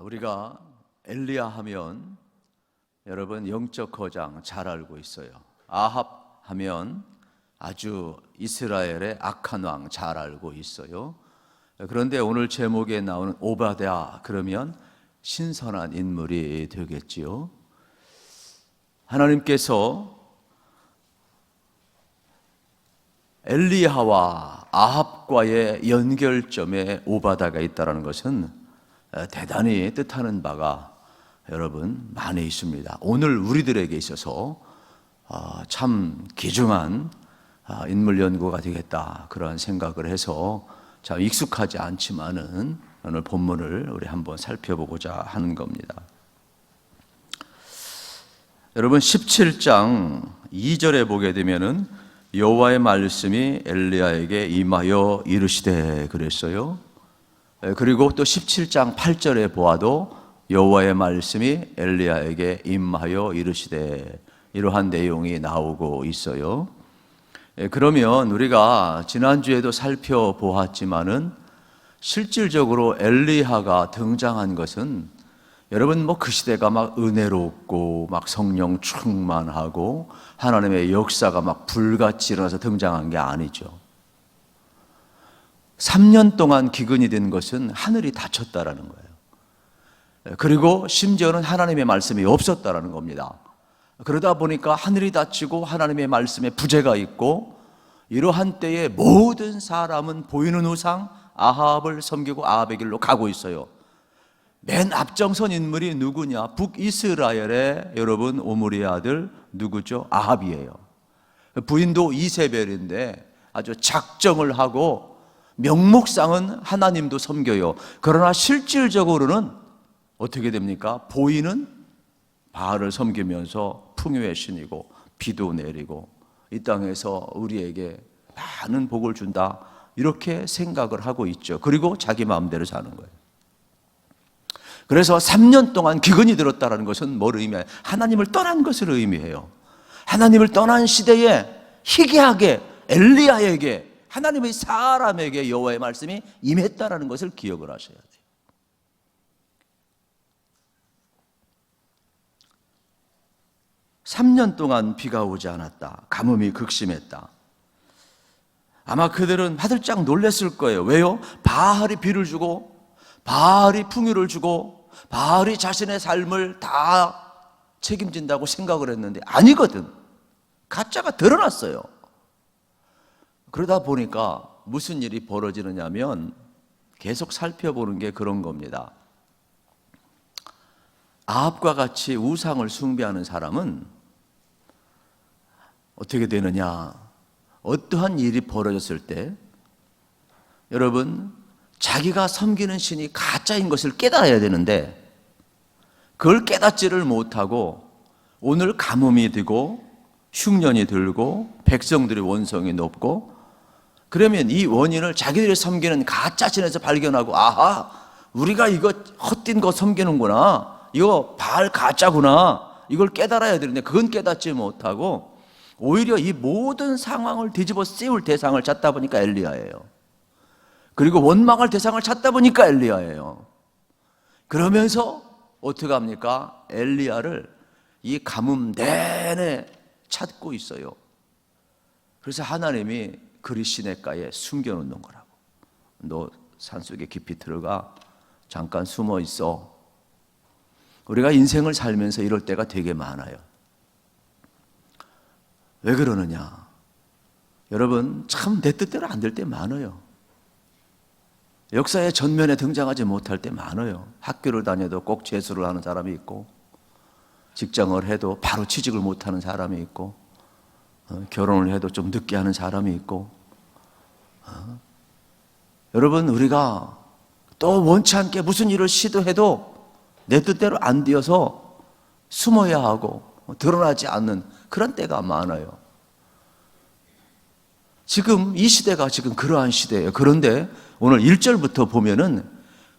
우리가 엘리야 하면 여러분 영적 거장 잘 알고 있어요. 아합 하면 아주 이스라엘의 악한 왕 잘 알고 있어요. 그런데 오늘 제목에 나오는 오바댜 그러면 신선한 인물이 되겠지요. 하나님께서 엘리야와 아합과의 연결점에 오바댜가 있다는 것은 대단히 뜻하는 바가 여러분 많이 있습니다. 오늘 우리들에게 있어서 참 귀중한 인물 연구가 되겠다 그런 생각을 해서 참 익숙하지 않지만은 오늘 본문을 우리 한번 살펴보고자 하는 겁니다. 여러분 17장 2절에 보게 되면은 여호와의 말씀이 엘리야에게 임하여 이르시되 그랬어요. 그리고 또 17장 8절에 보아도 여호와의 말씀이 엘리야에게 임하여 이르시되 이러한 내용이 나오고 있어요. 그러면 우리가 지난주에도 살펴보았지만은 실질적으로 엘리야가 등장한 것은 여러분 그 시대가 막 은혜롭고 막 성령 충만하고 하나님의 역사가 막 불같이 일어나서 등장한 게 아니죠. 3년 동안 기근이 된 것은 하늘이 닫혔다라는 거예요. 그리고 심지어는 하나님의 말씀이 없었다라는 겁니다. 그러다 보니까 하늘이 닫히고 하나님의 말씀에 부재가 있고 이러한 때에 모든 사람은 보이는 우상 아합을 섬기고 아합의 길로 가고 있어요. 맨 앞장선 인물이 누구냐? 북이스라엘의 여러분 오므리의 아들 누구죠? 아합이에요. 부인도 이세벨인데 아주 작정을 하고 명목상은 하나님도 섬겨요. 그러나 실질적으로는 어떻게 됩니까? 보이는 바알을 섬기면서 풍요의 신이고 비도 내리고 이 땅에서 우리에게 많은 복을 준다 이렇게 생각을 하고 있죠. 그리고 자기 마음대로 사는 거예요. 그래서 3년 동안 기근이 들었다는 것은 뭘 의미해요? 하나님을 떠난 것을 의미해요. 하나님을 떠난 시대에 희귀하게 엘리야에게 하나님의 사람에게 여호와의 말씀이 임했다라는 것을 기억을 하셔야 돼요. (3년) 동안 비가 오지 않았다. 가뭄이 극심했다. 아마 그들은 화들짝 놀랐을 거예요. 왜요? 바알이 비를 주고 바알이 풍요를 주고 바알이 자신의 삶을 다 책임진다고 생각을 했는데 아니거든. 가짜가 드러났어요. 그러다 보니까 무슨 일이 벌어지느냐면 계속 살펴보는 게 그런 겁니다. 아합과 같이 우상을 숭배하는 사람은 어떻게 되느냐? 어떠한 일이 벌어졌을 때 여러분 자기가 섬기는 신이 가짜인 것을 깨달아야 되는데 그걸 깨닫지를 못하고 오늘 가뭄이 되고 흉년이 들고 백성들의 원성이 높고 그러면 이 원인을 자기들이 섬기는 가짜 신에서 발견하고 아하 우리가 이거 헛된 거 섬기는구나 이거 바알 가짜구나 이걸 깨달아야 되는데 그건 깨닫지 못하고 오히려 이 모든 상황을 뒤집어 씌울 대상을 찾다 보니까 엘리야예요. 그리고 원망할 대상을 찾다 보니까 엘리야예요. 그러면서 어떻게 합니까? 엘리야를 이 가뭄 내내 찾고 있어요. 그래서 하나님이 그리 시냇가에 숨겨놓는 거라고. 너 산속에 깊이 들어가 잠깐 숨어 있어. 우리가 인생을 살면서 이럴 때가 되게 많아요. 왜 그러느냐? 여러분 참 내 뜻대로 안 될 때 많아요. 역사의 전면에 등장하지 못할 때 많아요. 학교를 다녀도 꼭 재수를 하는 사람이 있고 직장을 해도 바로 취직을 못하는 사람이 있고 결혼을 해도 좀 늦게 하는 사람이 있고 여러분 우리가 또 원치 않게 무슨 일을 시도해도 내 뜻대로 안 되어서 숨어야 하고 드러나지 않는 그런 때가 많아요. 지금 이 시대가 지금 그러한 시대예요. 그런데 오늘 1절부터 보면은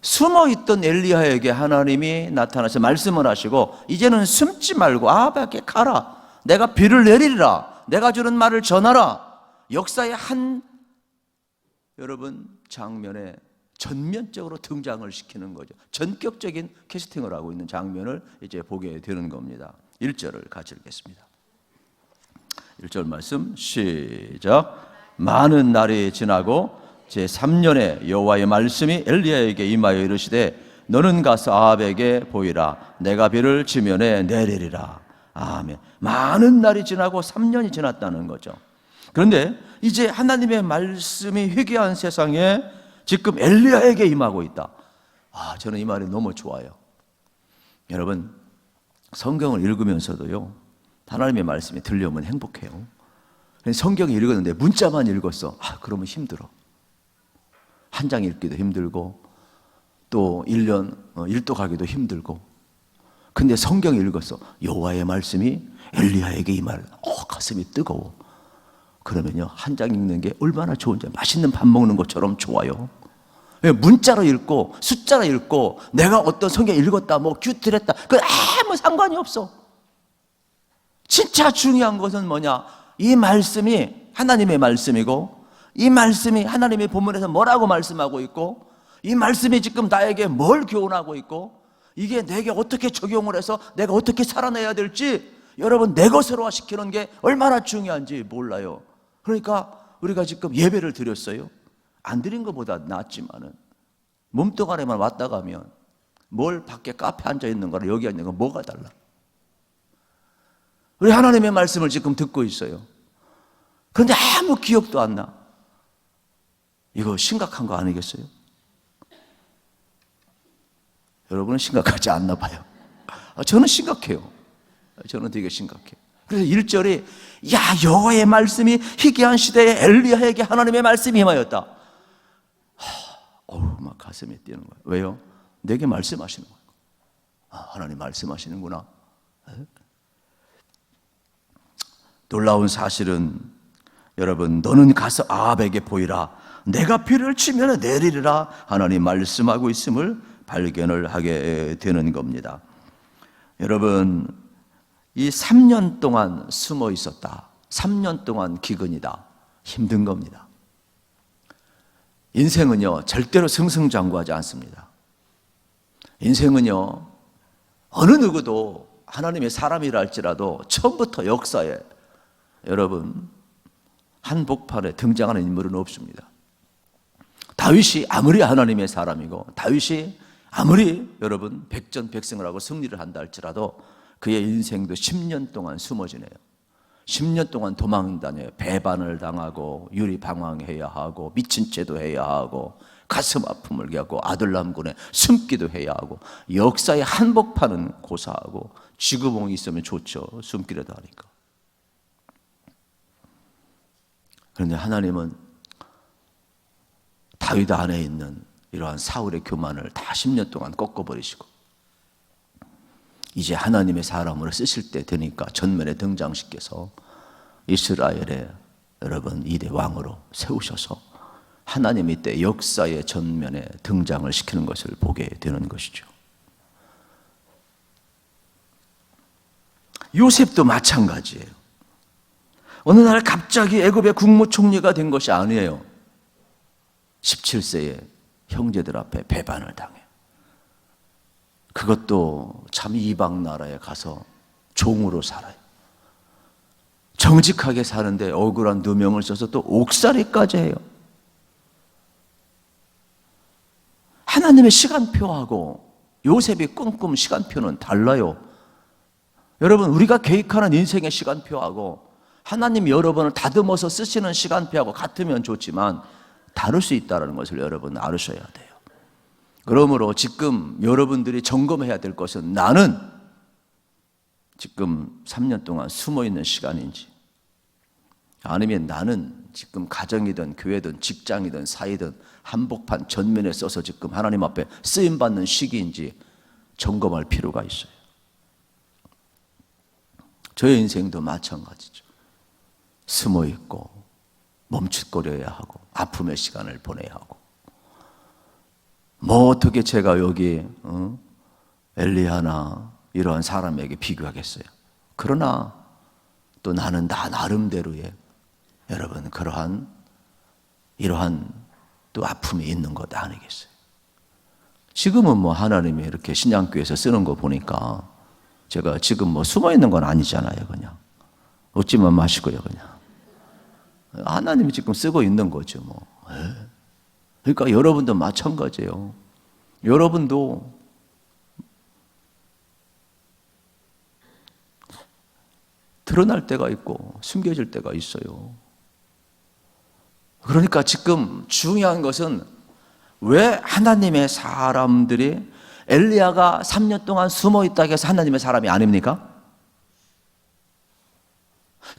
숨어있던 엘리야에게 하나님이 나타나서 말씀을 하시고 이제는 숨지 말고 아합에게 가라. 내가 비를 내리리라. 내가 주는 말을 전하라. 역사의 한 여러분 장면에 전면적으로 등장을 시키는 거죠. 전격적인 캐스팅을 하고 있는 장면을 이제 보게 되는 겁니다. 1절을 같이 읽겠습니다. 1절 말씀 시작. 많은 날이 지나고 제3년에 여호와의 말씀이 엘리야에게 임하여 이르시되 너는 가서 아합에게 보이라. 내가 비를 지면에 내리리라. 아멘. 많은 날이 지나고 3년이 지났다는 거죠. 그런데 이제 하나님의 말씀이 회개한 세상에 지금 엘리야에게 임하고 있다. 저는 이 말이 너무 좋아요. 여러분, 성경을 읽으면서도요, 하나님의 말씀이 들려오면 행복해요. 성경을 읽었는데 문자만 읽었어. 그러면 힘들어. 한 장 읽기도 힘들고 또 1년 일도 가기도 힘들고. 근데 성경을 읽었어. 여호와의 말씀이 엘리야에게 임할. 가슴이 뜨거워. 그러면요, 한 장 읽는 게 얼마나 좋은지, 맛있는 밥 먹는 것처럼 좋아요. 문자로 읽고 숫자로 읽고 내가 어떤 성경 읽었다 뭐 큐트했다 그 아무 상관이 없어. 진짜 중요한 것은 뭐냐? 이 말씀이 하나님의 말씀이고, 이 말씀이 하나님의 본문에서 뭐라고 말씀하고 있고, 이 말씀이 지금 나에게 뭘 교훈하고 있고, 이게 내게 어떻게 적용을 해서 내가 어떻게 살아내야 될지 여러분 내 것으로 시키는 게 얼마나 중요한지 몰라요. 그러니까 우리가 지금 예배를 드렸어요. 안 드린 것보다 낫지만은 몸뚱 아래만 왔다 가면 뭘 밖에 카페 앉아 있는 거랑 여기 앉는 거 뭐가 달라? 우리 하나님의 말씀을 지금 듣고 있어요. 그런데 아무 기억도 안 나. 이거 심각한 거 아니겠어요? 여러분은 심각하지 않나 봐요. 저는 심각해요. 저는 되게 심각해요. 그래서 1절이 여호와의 말씀이 희귀한 시대에 엘리야에게 하나님의 말씀이 임하였다. 막 가슴이 뛰는 거예요. 왜요? 내게 말씀하시는 거예요. 하나님 말씀하시는구나. 놀라운 사실은 여러분, 너는 가서 아합에게 보이라. 내가 비를 치면 내리리라. 하나님 말씀하고 있음을 발견을 하게 되는 겁니다. 여러분, 이 3년 동안 숨어 있었다. 3년 동안 기근이다. 힘든 겁니다. 인생은요, 절대로 승승장구하지 않습니다. 인생은요, 어느 누구도 하나님의 사람이라 할지라도 처음부터 역사에 여러분 한복판에 등장하는 인물은 없습니다. 다윗이 아무리 하나님의 사람이고, 다윗이 아무리 여러분 백전백승을 하고 승리를 한다 할지라도 그의 인생도 10년 동안 숨어 지내요. 10년 동안 도망 다녀요. 배반을 당하고 유리방황해야 하고 미친 채도 해야 하고 가슴 아픔을 겪고 아들람군에 숨기도 해야 하고, 역사의 한복판은 고사하고 쥐구멍이 있으면 좋죠. 숨기라도 하니까. 그런데 하나님은 다윗 안에 있는 이러한 사울의 교만을 다 10년 동안 꺾어버리시고 이제 하나님의 사람으로 쓰실 때 되니까 전면에 등장시켜서 이스라엘의 여러분 2대 왕으로 세우셔서 하나님이 이때 역사의 전면에 등장을 시키는 것을 보게 되는 것이죠. 요셉도 마찬가지예요. 어느 날 갑자기 애굽의 국무총리가 된 것이 아니에요. 17세에 형제들 앞에 배반을 당해. 그것도 참 이방 나라에 가서 종으로 살아요. 정직하게 사는데 억울한 누명을 써서 또 옥살이까지 해요. 하나님의 시간표하고 요셉이 꿈꾼 시간표는 달라요. 여러분, 우리가 계획하는 인생의 시간표하고 하나님 여러분을 다듬어서 쓰시는 시간표하고 같으면 좋지만 다를 수 있다는 것을 여러분 알으셔야 돼요. 그러므로 지금 여러분들이 점검해야 될 것은 나는 지금 3년 동안 숨어있는 시간인지, 아니면 나는 지금 가정이든 교회든 직장이든 사이든 한복판 전면에 써서 지금 하나님 앞에 쓰임받는 시기인지 점검할 필요가 있어요. 저의 인생도 마찬가지죠. 숨어있고 멈칫거려야 하고 아픔의 시간을 보내야 하고, 뭐 어떻게 제가 여기 엘리야나 이러한 사람에게 비교하겠어요. 그러나 또 나는 나 나름대로의 여러분 이러한 또 아픔이 있는 것 아니겠어요? 지금은 뭐 하나님이 이렇게 신양교회에서 쓰는 거 보니까 제가 지금 뭐 숨어 있는 건 아니잖아요. 그냥 웃지만 마시고요. 그냥 하나님이 지금 쓰고 있는 거죠. 뭐. 그러니까 여러분도 마찬가지예요. 여러분도 드러날 때가 있고 숨겨질 때가 있어요. 그러니까 지금 중요한 것은 왜 하나님의 사람들이 엘리야가 3년 동안 숨어 있다고 해서 하나님의 사람이 아닙니까?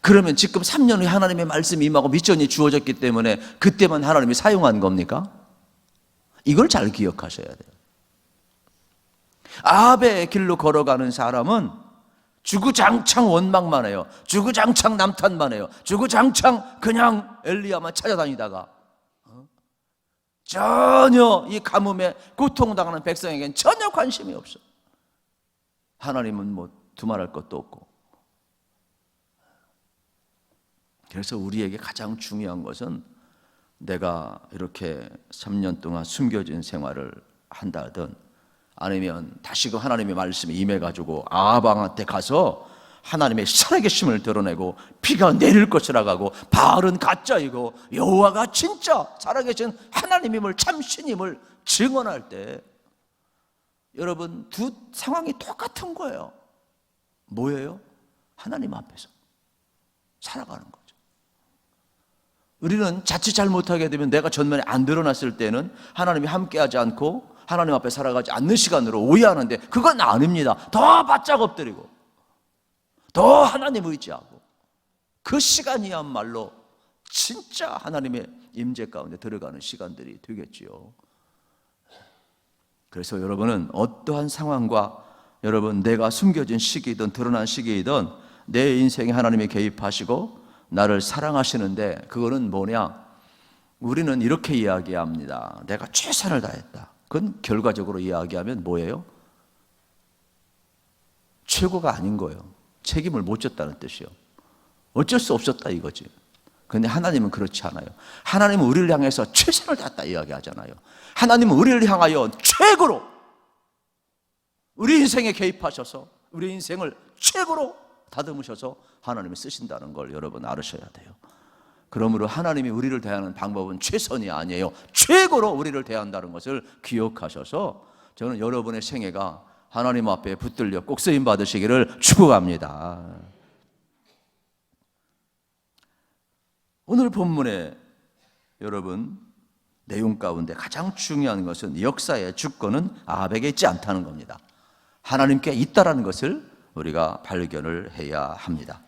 그러면 지금 3년 후에 하나님의 말씀이 임하고 미션이 주어졌기 때문에 그때만 하나님이 사용한 겁니까? 이걸 잘 기억하셔야 돼요. 아합의 길로 걸어가는 사람은 주구장창 원망만 해요. 주구장창 남탓만 해요. 주구장창 그냥 엘리야만 찾아다니다가 전혀 이 가뭄에 고통당하는 백성에겐 전혀 관심이 없어. 하나님은 뭐 두말할 것도 없고. 그래서 우리에게 가장 중요한 것은 내가 이렇게 3년 동안 숨겨진 생활을 한다든 아니면 다시금 하나님의 말씀이 임해가지고 아방한테 가서 하나님의 살아계심을 드러내고 비가 내릴 것이라고 하고 바알은 가짜이고 여호와가 진짜 살아계신 하나님임을 참신임을 증언할 때 여러분 두 상황이 똑같은 거예요. 뭐예요? 하나님 앞에서 살아가는 거죠. 우리는 자칫 잘못하게 되면 내가 전면에 안 드러났을 때는 하나님이 함께하지 않고 하나님 앞에 살아가지 않는 시간으로 오해하는데 그건 아닙니다. 더 바짝 엎드리고 더 하나님 의지하고 그 시간이야말로 진짜 하나님의 임재 가운데 들어가는 시간들이 되겠지요. 그래서 여러분은 어떠한 상황과 여러분 내가 숨겨진 시기이든 드러난 시기이든 내 인생에 하나님이 개입하시고 나를 사랑하시는데 그거는 뭐냐? 우리는 이렇게 이야기합니다. 내가 최선을 다했다. 그건 결과적으로 이야기하면 뭐예요? 최고가 아닌 거예요. 책임을 못 졌다는 뜻이요. 어쩔 수 없었다 이거지. 그런데 하나님은 그렇지 않아요. 하나님은 우리를 향해서 최선을 다했다 이야기하잖아요. 하나님은 우리를 향하여 최고로 우리 인생에 개입하셔서 우리 인생을 최고로 다듬으셔서 하나님이 쓰신다는 걸 여러분 알으셔야 돼요. 그러므로 하나님이 우리를 대하는 방법은 최선이 아니에요. 최고로 우리를 대한다는 것을 기억하셔서 저는 여러분의 생애가 하나님 앞에 붙들려 꼭 쓰임 받으시기를 축복합니다. 오늘 본문에 여러분 내용 가운데 가장 중요한 것은 역사의 주권은 아합에게 있지 않다는 겁니다. 하나님께 있다라는 것을 우리가 발견을 해야 합니다.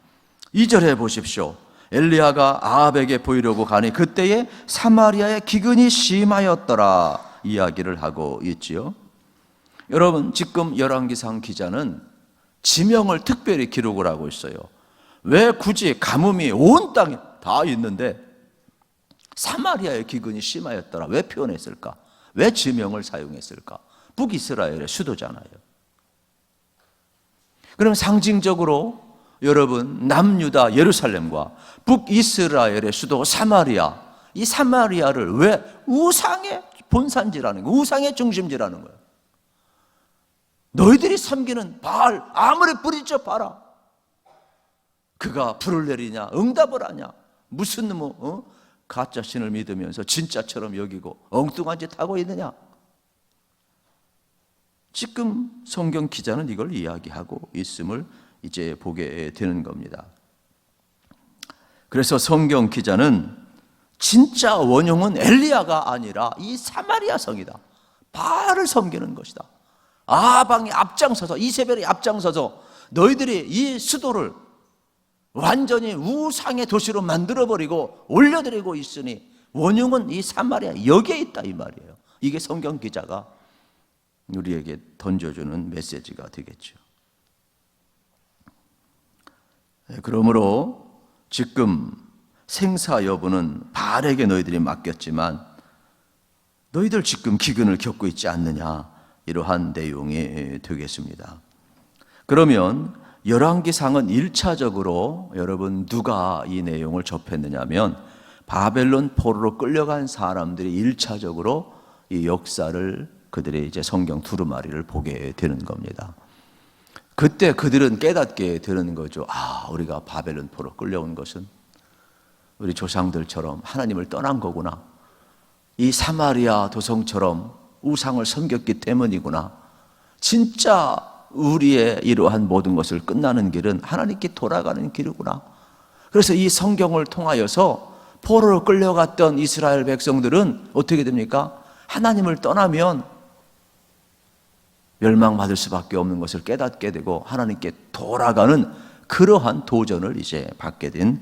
2절에 보십시오. 엘리야가 아합에게 보이려고 가니 그때에 사마리아의 기근이 심하였더라 이야기를 하고 있지요. 여러분 지금 열왕기상 기자는 지명을 특별히 기록을 하고 있어요. 왜 굳이 가뭄이 온 땅에 다 있는데 사마리아의 기근이 심하였더라 왜 표현했을까? 왜 지명을 사용했을까? 북이스라엘의 수도잖아요. 그럼 상징적으로 여러분 남유다 예루살렘과 북이스라엘의 수도 사마리아, 이 사마리아를 왜 우상의 본산지라는 거예요. 우상의 중심지라는 거예요. 너희들이 섬기는 바알 아무리 부리쳐 봐라. 그가 불을 내리냐 응답을 하냐 무슨 가짜 신을 믿으면서 진짜처럼 여기고 엉뚱한 짓 하고 있느냐. 지금 성경 기자는 이걸 이야기하고 있음을 이제 보게 되는 겁니다. 그래서 성경 기자는 진짜 원흉은 엘리야가 아니라 이 사마리아 성이다. 바알을 섬기는 것이다. 아방이 앞장서서 이세벨이 앞장서서 너희들이 이 수도를 완전히 우상의 도시로 만들어버리고 올려드리고 있으니 원흉은 이 사마리아 여기에 있다 이 말이에요. 이게 성경 기자가 우리에게 던져주는 메시지가 되겠죠. 그러므로 지금 생사 여부는 바알에게 너희들이 맡겼지만 너희들 지금 기근을 겪고 있지 않느냐 이러한 내용이 되겠습니다. 그러면 열왕기상은 1차적으로 여러분 누가 이 내용을 접했느냐면 바벨론 포로로 끌려간 사람들이 1차적으로 이 역사를 그들의 이제 성경 두루마리를 보게 되는 겁니다. 그때 그들은 깨닫게 되는 거죠. 아, 우리가 바벨론 포로 끌려온 것은 우리 조상들처럼 하나님을 떠난 거구나. 이 사마리아 도성처럼 우상을 섬겼기 때문이구나. 진짜 우리의 이러한 모든 것을 끝나는 길은 하나님께 돌아가는 길이구나. 그래서 이 성경을 통하여서 포로로 끌려갔던 이스라엘 백성들은 어떻게 됩니까? 하나님을 떠나면 멸망받을 수밖에 없는 것을 깨닫게 되고 하나님께 돌아가는 그러한 도전을 이제 받게 된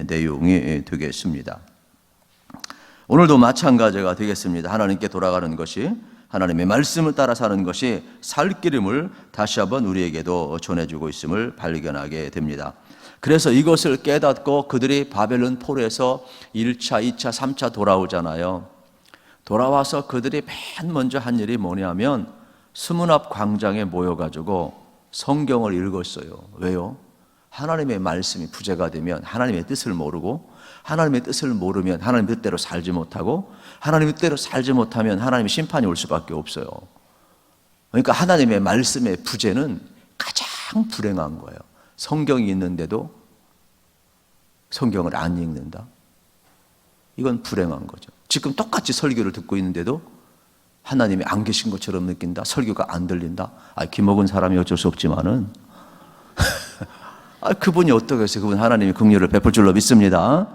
내용이 되겠습니다. 오늘도 마찬가지가 되겠습니다. 하나님께 돌아가는 것이, 하나님의 말씀을 따라 사는 것이 살 길임을 다시 한번 우리에게도 전해주고 있음을 발견하게 됩니다. 그래서 이것을 깨닫고 그들이 바벨론 포로에서 1차, 2차, 3차 돌아오잖아요. 돌아와서 그들이 맨 먼저 한 일이 뭐냐면 수문 앞 광장에 모여가지고 성경을 읽었어요. 왜요? 하나님의 말씀이 부재가 되면 하나님의 뜻을 모르고, 하나님의 뜻을 모르면 하나님의 뜻대로 살지 못하고, 하나님의 뜻대로 살지 못하면 하나님의 심판이 올 수밖에 없어요. 그러니까 하나님의 말씀의 부재는 가장 불행한 거예요. 성경이 있는데도 성경을 안 읽는다? 이건 불행한 거죠. 지금 똑같이 설교를 듣고 있는데도 하나님이 안 계신 것처럼 느낀다? 설교가 안 들린다? 기먹은 사람이 어쩔 수 없지만은 그분이 어떻게 해서 그분 하나님이 긍휼을 베풀 줄로 믿습니다.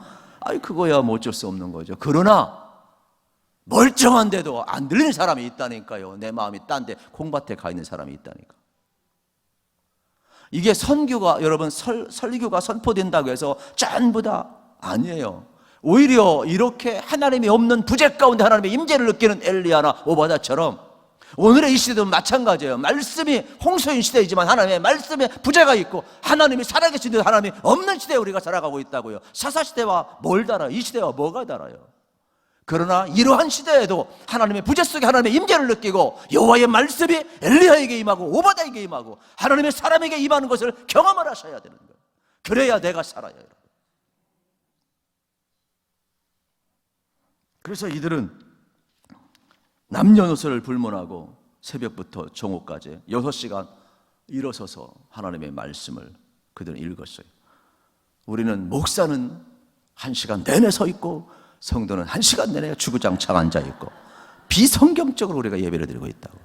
그거야 뭐 어쩔 수 없는 거죠. 그러나 멀쩡한데도 안 들리는 사람이 있다니까요. 내 마음이 딴 데 콩밭에 가 있는 사람이 있다니까. 이게 선교가, 여러분, 설교가 선포된다고 해서 전부 다 아니에요. 오히려 이렇게 하나님이 없는 부재 가운데 하나님의 임재를 느끼는 엘리야나 오바다처럼 오늘의 이 시대도 마찬가지예요. 말씀이 홍수인 시대이지만 하나님의 말씀에 부재가 있고 하나님이 살아계신 데 하나님이 없는 시대에 우리가 살아가고 있다고요. 사사시대와 뭘 달아요? 이 시대와 뭐가 달아요? 그러나 이러한 시대에도 하나님의 부재 속에 하나님의 임재를 느끼고 여호와의 말씀이 엘리야에게 임하고 오바다에게 임하고 하나님의 사람에게 임하는 것을 경험을 하셔야 되는 거예요. 그래야 내가 살아요, 여러분. 그래서 이들은 남녀노소를 불문하고 새벽부터 정오까지 6시간 일어서서 하나님의 말씀을 그들은 읽었어요. 우리는 목사는 1시간 내내 서 있고 성도는 1시간 내내 주구장창 앉아 있고 비성경적으로 우리가 예배를 드리고 있다고.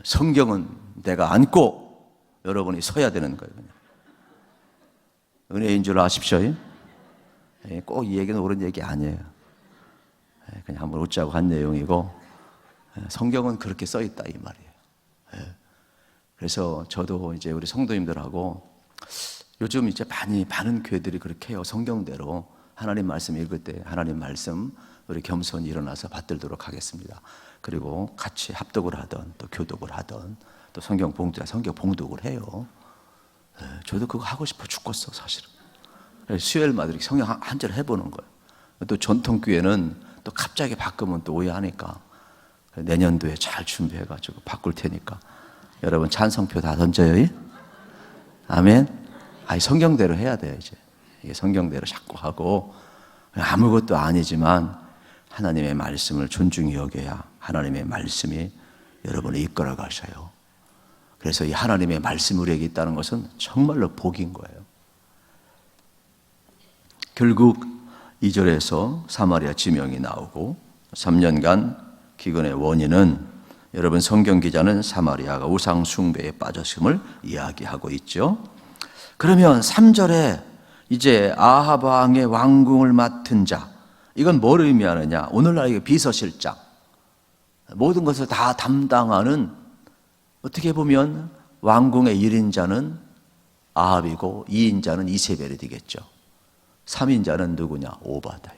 성경은 내가 앉고 여러분이 서야 되는 거예요. 그냥. 은혜인 줄 아십시오. 꼭 이 얘기는 옳은 얘기 아니에요. 그냥 한번 웃자고 한 내용이고 성경은 그렇게 써 있다 이 말이에요. 그래서 저도 이제 우리 성도님들하고 요즘 이제 많은 교회들이 그렇게 해요. 성경대로 하나님 말씀 읽을 때 하나님 말씀 우리 겸손히 일어나서 받들도록 하겠습니다. 그리고 같이 합독을 하던 또 교독을 하던 또 성경 봉독을 해요. 저도 그거 하고 싶어 죽겠어 사실은. 수요일마다 이렇게 성경 한 절 해보는 거예요. 또 전통교회는 또 갑자기 바꾸면 또 오해하니까 내년도에 잘 준비해가지고 바꿀 테니까 여러분 찬성표 다 던져요. 아멘. 성경대로 해야 돼요. 이제 이게 성경대로 자꾸 하고 아무것도 아니지만 하나님의 말씀을 존중히 여겨야 하나님의 말씀이 여러분을 이끌어 가셔요. 그래서 이 하나님의 말씀이 우리에게 있다는 것은 정말로 복인 거예요. 결국 2절에서 사마리아 지명이 나오고 3년간 기근의 원인은 여러분 성경 기자는 사마리아가 우상 숭배에 빠졌음을 이야기하고 있죠. 그러면 3절에 이제 아합 왕의 왕궁을 맡은 자, 이건 뭘 의미하느냐? 오늘날 비서실장, 모든 것을 다 담당하는, 어떻게 보면 왕궁의 1인자는 아합이고 2인자는 이세벨이 되겠죠. 3인자는 누구냐? 오바다.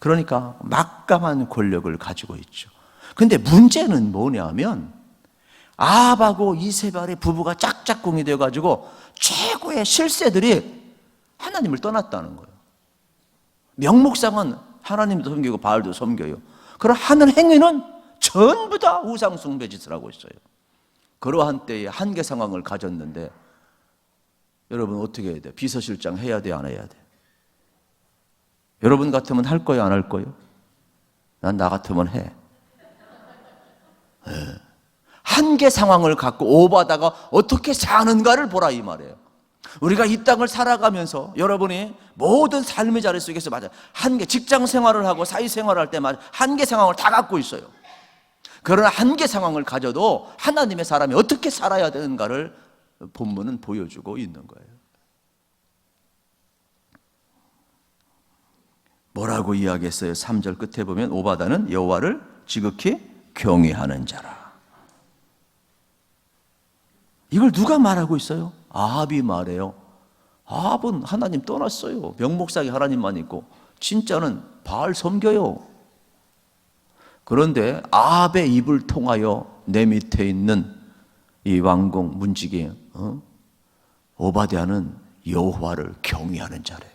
그러니까 막강한 권력을 가지고 있죠. 근데 문제는 뭐냐면 아합하고 이세벨의 부부가 짝짝꿍이 되어가지고 최고의 실세들이 하나님을 떠났다는 거예요. 명목상은 하나님도 섬기고 바알도 섬겨요. 그럼 하는 행위는 전부 다 우상 숭배 짓을 하고 있어요. 그러한 때에 한계 상황을 가졌는데 여러분 어떻게 해야 돼? 비서실장 해야 돼, 안 해야 돼? 여러분 같으면 할 거예요, 안 할 거예요? 난 나 같으면 해. 한계 상황을 갖고 오바다가 어떻게 사는가를 보라 이 말이에요. 우리가 이 땅을 살아가면서 여러분이 모든 삶의 자리 속에서 맞아요. 한계, 직장 생활을 하고 사회 생활을 할 때 맞아요. 한계 상황을 다 갖고 있어요. 그러나 한계 상황을 가져도 하나님의 사람이 어떻게 살아야 되는가를 본문은 보여주고 있는 거예요. 뭐라고 이야기했어요? 3절 끝에 보면 오바다는 여호와를 지극히 경외하는 자라. 이걸 누가 말하고 있어요? 아합이 말해요. 아합은 하나님 떠났어요. 명목상에 하나님만 있고 진짜는 바알 섬겨요. 그런데 아합의 입을 통하여 내 밑에 있는 이 왕궁 문지기 오바댜는 여호와를 경외하는 자래요.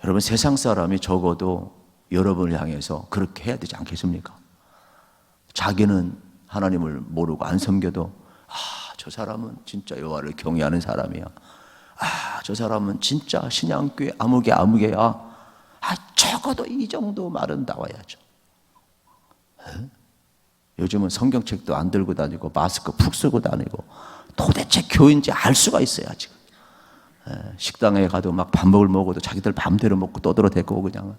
여러분 세상 사람이 적어도 여러분을 향해서 그렇게 해야 되지 않겠습니까? 자기는 하나님을 모르고 안 섬겨도 저 사람은 진짜 여호와를 경외하는 사람이야. 저 사람은 진짜 신앙교회 아무개야. 적어도 이 정도 말은 나와야죠. 요즘은 성경책도 안 들고 다니고 마스크 푹 쓰고 다니고 도대체 교인지 알 수가 있어야지. 식당에 가도 막 밥먹을 먹어도 자기들 맘대로 먹고 떠들어대고 그냥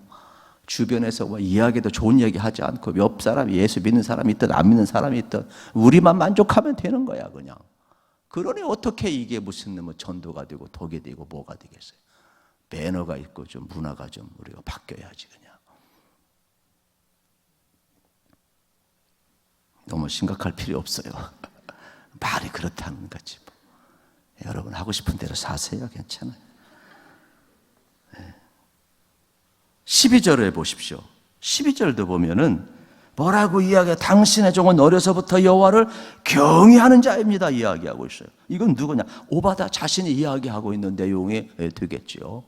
주변에서 뭐 이야기도 좋은 얘기 하지 않고 옆 사람이 예수 믿는 사람이 있든 안 믿는 사람이 있든 우리만 만족하면 되는 거야 그냥. 그러니 어떻게 이게 무슨 뭐 전도가 되고 독이 되고 뭐가 되겠어요. 매너가 있고 좀 문화가 좀 우리가 바뀌어야지 그냥. 너무 심각할 필요 없어요. 말이 그렇다는 거지. 여러분 하고 싶은 대로 사세요. 괜찮아요. 12절에 보십시오. 12절도 보면은 뭐라고 이야기해요? 당신의 종은 어려서부터 여호와를 경외하는 자입니다. 이야기하고 있어요. 이건 누구냐? 오바다 자신이 이야기하고 있는 내용이 되겠죠.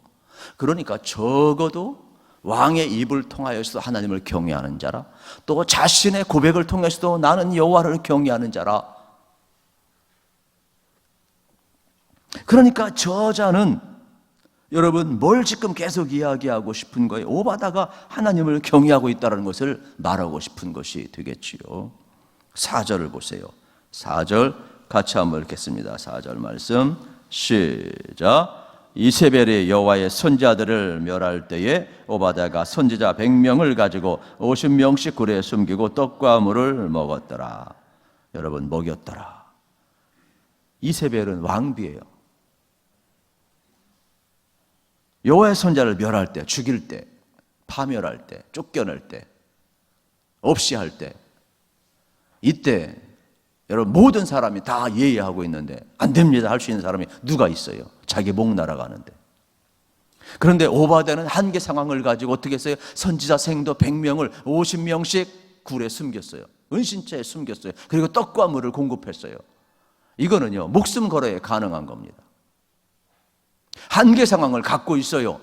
그러니까 적어도 왕의 입을 통하여서도 하나님을 경외하는 자라, 또 자신의 고백을 통해서도 나는 여호와를 경외하는 자라. 그러니까 저자는 여러분 뭘 지금 계속 이야기하고 싶은 거예요? 오바다가 하나님을 경외하고 있다는 것을 말하고 싶은 것이 되겠지요. 4절을 보세요. 4절 같이 한번 읽겠습니다. 4절 말씀 시작. 이세벨이 여호와의 선지자들을 멸할 때에 오바다가 선지자 100명을 가지고 50명씩 굴에 숨기고 떡과 물을 먹었더라. 여러분 먹였더라. 이세벨은 왕비예요. 여호와의 선지자를 멸할 때, 죽일 때, 파멸할 때, 쫓겨낼 때, 없이 할 때, 이때 여러분 모든 사람이 다 예의하고 있는데 안 됩니다 할 수 있는 사람이 누가 있어요? 자기 목 날아가는데. 그런데 오바댜는 한계 상황을 가지고 어떻게 했어요? 선지자 생도 100명을 50명씩 굴에 숨겼어요. 은신처에 숨겼어요. 그리고 떡과 물을 공급했어요. 이거는요 목숨 걸어야 가능한 겁니다. 한계 상황을 갖고 있어요.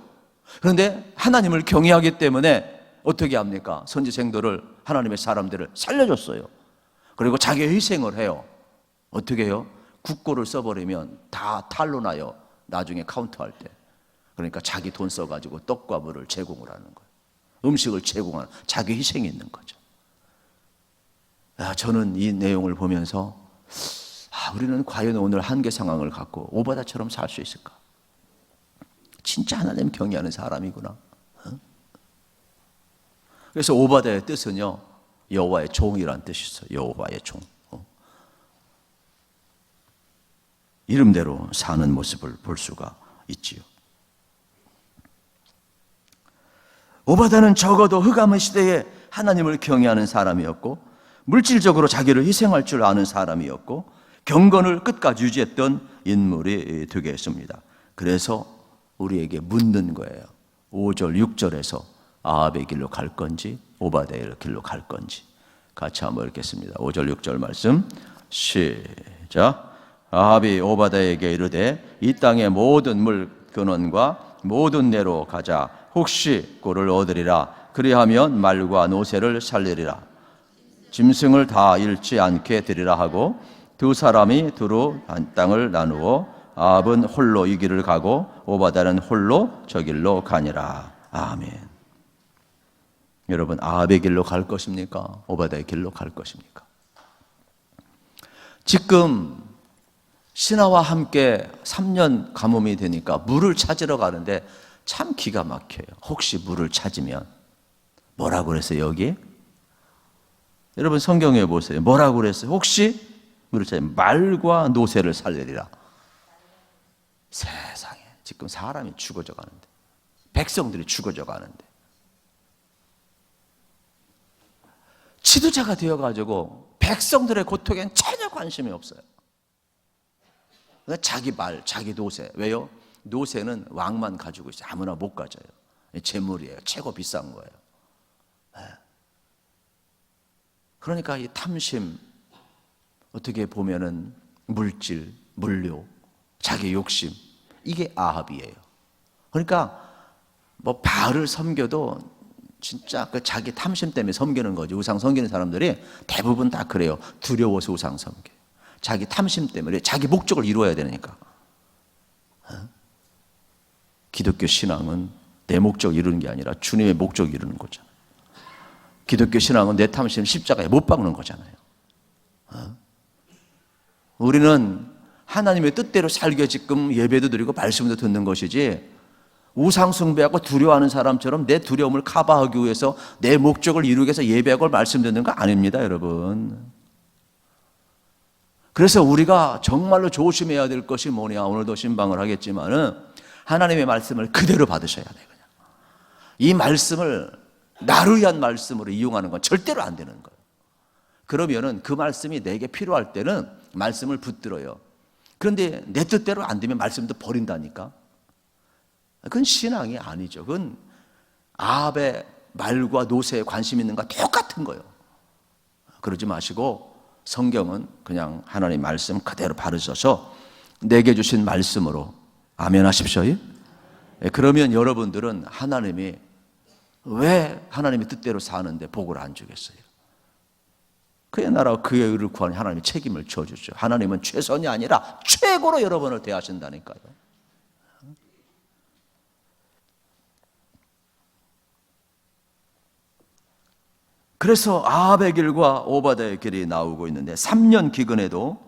그런데 하나님을 경외하기 때문에 어떻게 합니까? 선지생도를 하나님의 사람들을 살려줬어요. 그리고 자기 희생을 해요. 어떻게 해요? 국고를 써버리면 다 탈로 나요. 나중에 카운트할 때. 그러니까 자기 돈 써가지고 떡과 물을 제공을 하는 거예요. 음식을 제공하는 자기 희생이 있는 거죠. 저는 이 내용을 보면서 우리는 과연 오늘 한계 상황을 갖고 오바다처럼 살 수 있을까? 진짜 하나님 경외하는 사람이구나. 그래서 오바다의 뜻은요 여호와의 종이란 뜻이 있어요. 여호와의 종. 이름대로 사는 모습을 볼 수가 있지요. 오바다는 적어도 흑암의 시대에 하나님을 경외하는 사람이었고 물질적으로 자기를 희생할 줄 아는 사람이었고 경건을 끝까지 유지했던 인물이 되겠습니다. 그래서 우리에게 묻는 거예요. 5절, 6절에서 아합의 길로 갈 건지 오바댜의 길로 갈 건지 같이 한번 읽겠습니다. 5절, 6절 말씀 시작. 아합이 오바댜에게 이르되 이 땅의 모든 물 근원과 모든 내로 가자. 혹시 꼴을 얻으리라. 그리하면 말과 노새를 살리리라. 짐승을 다 잃지 않게 되리라 하고 두 사람이 두루 한 땅을 나누어 아합은 홀로 이 길을 가고 오바다는 홀로 저 길로 가니라. 아멘. 여러분, 아합의 길로 갈 것입니까? 오바다의 길로 갈 것입니까? 지금 신하와 함께 3년 가뭄이 되니까 물을 찾으러 가는데 참 기가 막혀요. 혹시 물을 찾으면 뭐라고 그랬어요? 여기? 여러분 성경에 보세요. 뭐라고 그랬어요? 혹시 물을 찾으면 말과 노새를 살리리라. 세상에 지금 사람이 죽어져 가는데, 백성들이 죽어져 가는데, 지도자가 되어가지고 백성들의 고통엔 전혀 관심이 없어요. 자기 말, 자기 노새. 왜요? 노새는 왕만 가지고 있어요. 아무나 못 가져요. 재물이에요. 최고 비싼 거예요. 그러니까 이 탐심, 어떻게 보면은 물질, 물료, 자기 욕심, 이게 아합이에요. 그러니까 뭐 바알을 섬겨도 진짜 그 자기 탐심 때문에 섬기는 거죠. 우상 섬기는 사람들이 대부분 다 그래요. 두려워서 우상 섬겨. 자기 탐심 때문에 자기 목적을 이루어야 되니까. 기독교 신앙은 내 목적을 이루는 게 아니라 주님의 목적을 이루는 거잖아요. 기독교 신앙은 내 탐심 십자가에 못 박는 거잖아요. 우리는 하나님의 뜻대로 살게 지금 예배도 드리고 말씀도 듣는 것이지, 우상 숭배하고 두려워하는 사람처럼 내 두려움을 커버하기 위해서 내 목적을 이루기 위해서 예배하고 말씀 듣는 거 아닙니다, 여러분. 그래서 우리가 정말로 조심해야 될 것이 뭐냐, 오늘도 신방을 하겠지만은 하나님의 말씀을 그대로 받으셔야 돼요. 그냥 이 말씀을 나를 위한 말씀으로 이용하는 건 절대로 안 되는 거예요. 그러면은 그 말씀이 내게 필요할 때는 말씀을 붙들어요. 그런데 내 뜻대로 안 되면 말씀도 버린다니까. 그건 신앙이 아니죠. 그건 아합의 말과 노새에 관심 있는 것과 똑같은 거예요. 그러지 마시고 성경은 그냥 하나님 말씀 그대로 바르셔서 내게 주신 말씀으로 아멘 하십시오. 그러면 여러분들은 하나님이 왜 하나님의 뜻대로 사는데 복을 안 주겠어요? 그의 나라와 그의 의를 구하는 하나님이 책임을 져주죠. 하나님은 최선이 아니라 최고로 여러분을 대하신다니까요. 그래서 아합의 길과 오바다의 길이 나오고 있는데 3년 기근에도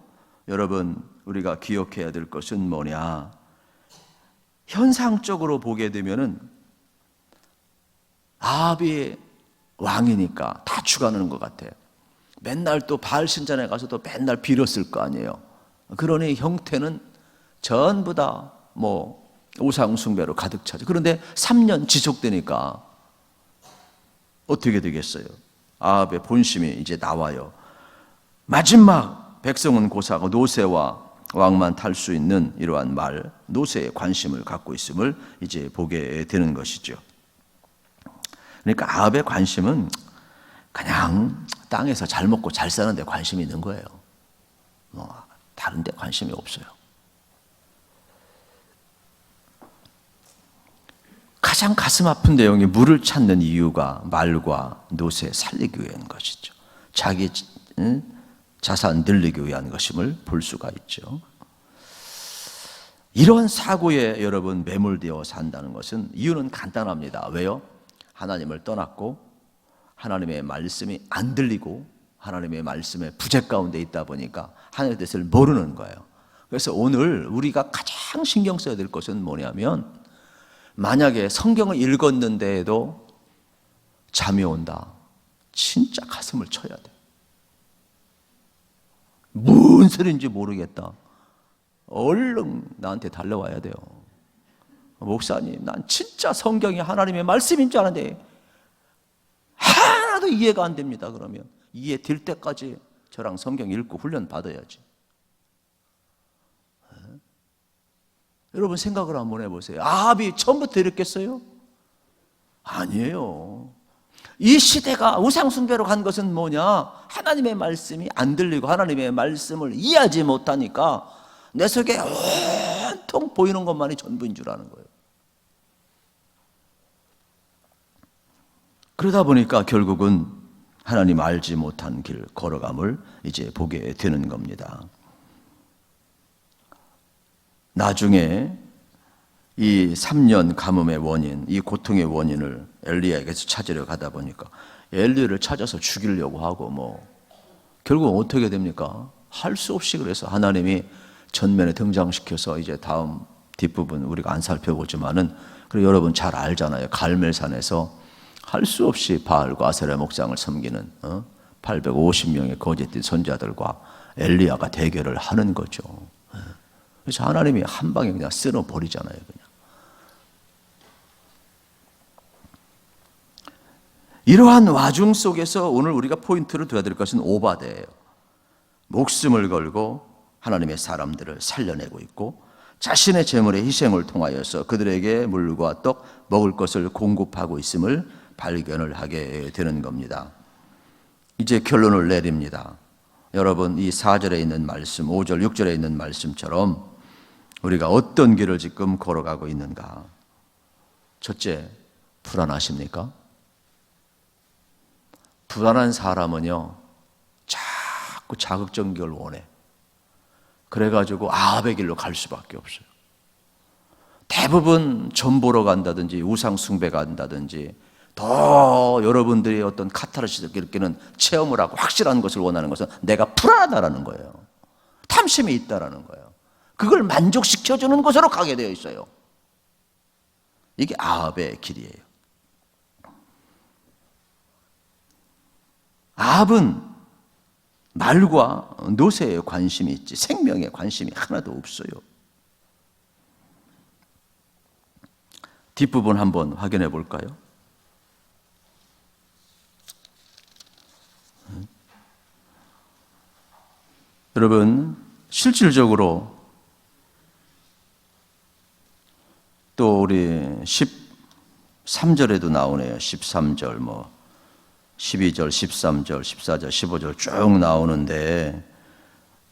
여러분 우리가 기억해야 될 것은 뭐냐? 현상적으로 보게 되면은 아합이 왕이니까 다 죽어가는 것 같아요. 맨날 또 바알 신전에 가서도 맨날 빌었을 거 아니에요. 그러니 형태는 전부 다 뭐 우상 숭배로 가득 차죠. 그런데 3년 지속되니까 어떻게 되겠어요? 아합의 본심이 이제 나와요. 마지막 백성은 고사하고 노새와 왕만 탈 수 있는 이러한 말, 노새에 관심을 갖고 있음을 이제 보게 되는 것이죠. 그러니까 아합의 관심은 그냥 땅에서 잘 먹고 잘 사는 데 관심이 있는 거예요. 뭐 다른 데 관심이 없어요. 가장 가슴 아픈 내용이 물을 찾는 이유가 말과 노새 살리기 위한 것이죠. 자기 자산 늘리기 위한 것임을 볼 수가 있죠. 이런 사고에 여러분 매몰되어 산다는 것은 이유는 간단합니다. 왜요? 하나님을 떠났고 하나님의 말씀이 안 들리고 하나님의 말씀의 부재 가운데 있다 보니까 하나님의 뜻을 모르는 거예요. 그래서 오늘 우리가 가장 신경 써야 될 것은 뭐냐면, 만약에 성경을 읽었는데도 잠이 온다, 진짜 가슴을 쳐야 돼. 뭔 소리인지 모르겠다, 얼른 나한테 달려와야 돼요. 목사님, 난 진짜 성경이 하나님의 말씀인 줄 아는데 하나도 이해가 안 됩니다. 그러면 이해될 때까지 저랑 성경 읽고 훈련 받아야지. 여러분 생각을 한번 해보세요. 아합이 처음부터 이랬겠어요? 아니에요. 이 시대가 우상숭배로 간 것은 뭐냐? 하나님의 말씀이 안 들리고 하나님의 말씀을 이해하지 못하니까 내 속에 온통 보이는 것만이 전부인 줄 아는 거예요. 그러다 보니까 결국은 하나님 알지 못한 길 걸어감을 이제 보게 되는 겁니다. 나중에 이 3년 가뭄의 원인, 이 고통의 원인을 엘리야에게서 찾으려 가다 보니까 엘리야를 찾아서 죽이려고 하고 결국 어떻게 됩니까? 할 수 없이 그래서 하나님이 전면에 등장시켜서 이제 다음 뒷부분 우리가 안 살펴보지만은 그리고 여러분 잘 알잖아요. 갈멜산에서 할 수 없이 바알과 아세라 목장을 섬기는 850명의 거짓된 선자들과 엘리야가 대결을 하는 거죠. 그래서 하나님이 한 방에 그냥 쓸어버리잖아요. 그냥. 이러한 와중 속에서 오늘 우리가 포인트를 둬야 될 것은 오바댜예요. 목숨을 걸고 하나님의 사람들을 살려내고 있고 자신의 재물의 희생을 통하여서 그들에게 물과 떡 먹을 것을 공급하고 있음을 발견을 하게 되는 겁니다. 이제 결론을 내립니다. 여러분 이 4절에 있는 말씀, 5절, 6절에 있는 말씀처럼 우리가 어떤 길을 지금 걸어가고 있는가? 첫째, 불안하십니까? 불안한 사람은요 자꾸 자극적인 원해. 그래가지고 아합의 길로 갈 수밖에 없어요. 대부분 점 보러 간다든지 우상 숭배 간다든지 더 여러분들이 어떤 카타르시스 느끼는 체험을 하고 확실한 것을 원하는 것은 내가 불안하다라는 거예요. 탐심이 있다라는 거예요. 그걸 만족시켜주는 곳으로 가게 되어 있어요. 이게 아합의 길이에요. 아합은 말과 노새에 관심이 있지 생명에 관심이 하나도 없어요. 뒷부분 한번 확인해 볼까요? 여러분 실질적으로 또 우리 13절에도 나오네요. 13절 12절, 13절, 14절, 15절 쭉 나오는데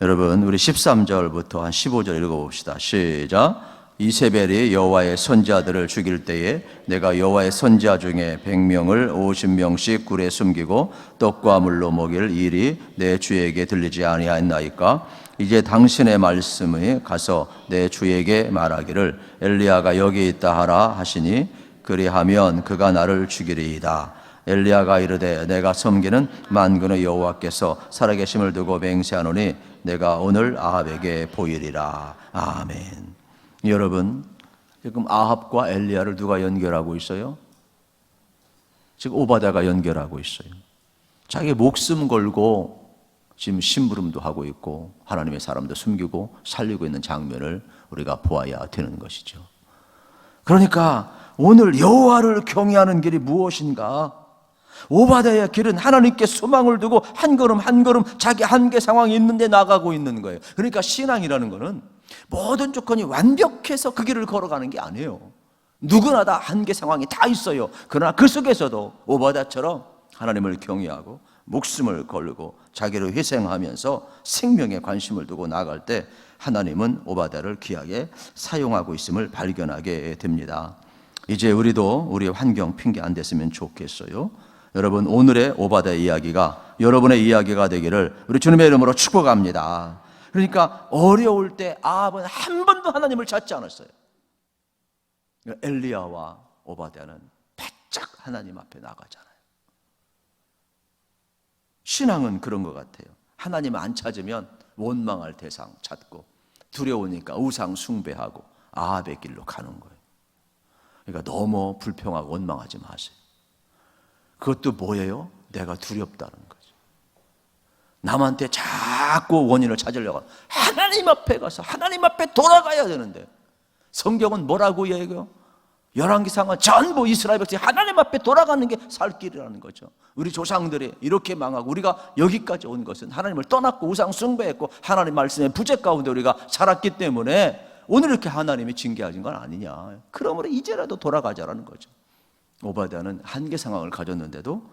여러분 우리 13절부터 한 15절 읽어봅시다. 시작. 이세벨이 여호와의 선지자들을 죽일 때에 내가 여호와의 선지자 중에 100명을 50명씩 굴에 숨기고 떡과 물로 먹일 일이 내 주에게 들리지 아니하였나이까? 이제 당신의 말씀이 가서 내 주에게 말하기를 엘리야가 여기 있다 하라 하시니 그리하면 그가 나를 죽이리이다. 엘리야가 이르되 내가 섬기는 만군의 여호와께서 살아계심을 두고 맹세하노니 내가 오늘 아합에게 보이리라. 아멘. 여러분 지금 아합과 엘리야를 누가 연결하고 있어요? 지금 오바댜가 연결하고 있어요. 자기 목숨 걸고 지금 심부름도 하고 있고 하나님의 사람도 숨기고 살리고 있는 장면을 우리가 보아야 되는 것이죠. 그러니까 오늘 여호와를 경외하는 길이 무엇인가? 오바댜의 길은 하나님께 소망을 두고 한 걸음 한 걸음 자기 한계 상황이 있는데 나가고 있는 거예요. 그러니까 신앙이라는 거는 모든 조건이 완벽해서 그 길을 걸어가는 게 아니에요. 누구나 다 한계 상황이 다 있어요. 그러나 그 속에서도 오바댜처럼 하나님을 경외하고 목숨을 걸고 자기를 희생하면서 생명에 관심을 두고 나아갈 때 하나님은 오바댜를 귀하게 사용하고 있음을 발견하게 됩니다. 이제 우리도 우리의 환경 핑계 안 됐으면 좋겠어요. 여러분 오늘의 오바댜 이야기가 여러분의 이야기가 되기를 우리 주님의 이름으로 축복합니다. 그러니까 어려울 때 아합은 한 번도 하나님을 찾지 않았어요. 엘리야와 오바댜는 바짝 하나님 앞에 나가잖아요. 신앙은 그런 것 같아요. 하나님 안 찾으면 원망할 대상 찾고 두려우니까 우상 숭배하고 아합의 길로 가는 거예요. 그러니까 너무 불평하고 원망하지 마세요. 그것도 뭐예요? 내가 두렵다는 거죠. 남한테 자꾸 원인을 찾으려고 하나님 앞에 가서 하나님 앞에 돌아가야 되는데 성경은 뭐라고 얘기해요? 열왕기상은 전부 이스라엘 백성이 하나님 앞에 돌아가는 게 살 길이라는 거죠. 우리 조상들이 이렇게 망하고 우리가 여기까지 온 것은 하나님을 떠났고 우상 숭배했고 하나님 말씀의 부재 가운데 우리가 살았기 때문에 오늘 이렇게 하나님이 징계하신 건 아니냐. 그러므로 이제라도 돌아가자라는 거죠. 오바댜는 한계 상황을 가졌는데도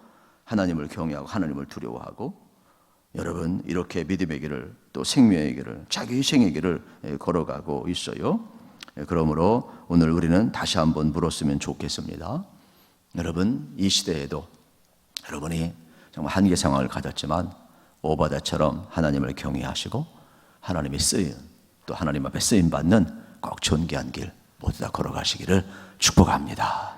하나님을 경외하고 하나님을 두려워하고 여러분 이렇게 믿음의 길을 또 생명의 길을 자기 희생의 길을 걸어가고 있어요. 그러므로 오늘 우리는 다시 한번 물었으면 좋겠습니다. 여러분 이 시대에도 여러분이 정말 한계 상황을 가졌지만 오바댜처럼 하나님을 경외하시고 하나님이 쓰임 또 하나님 앞에 쓰임 받는 꼭 존귀한 길 모두 다 걸어가시기를 축복합니다.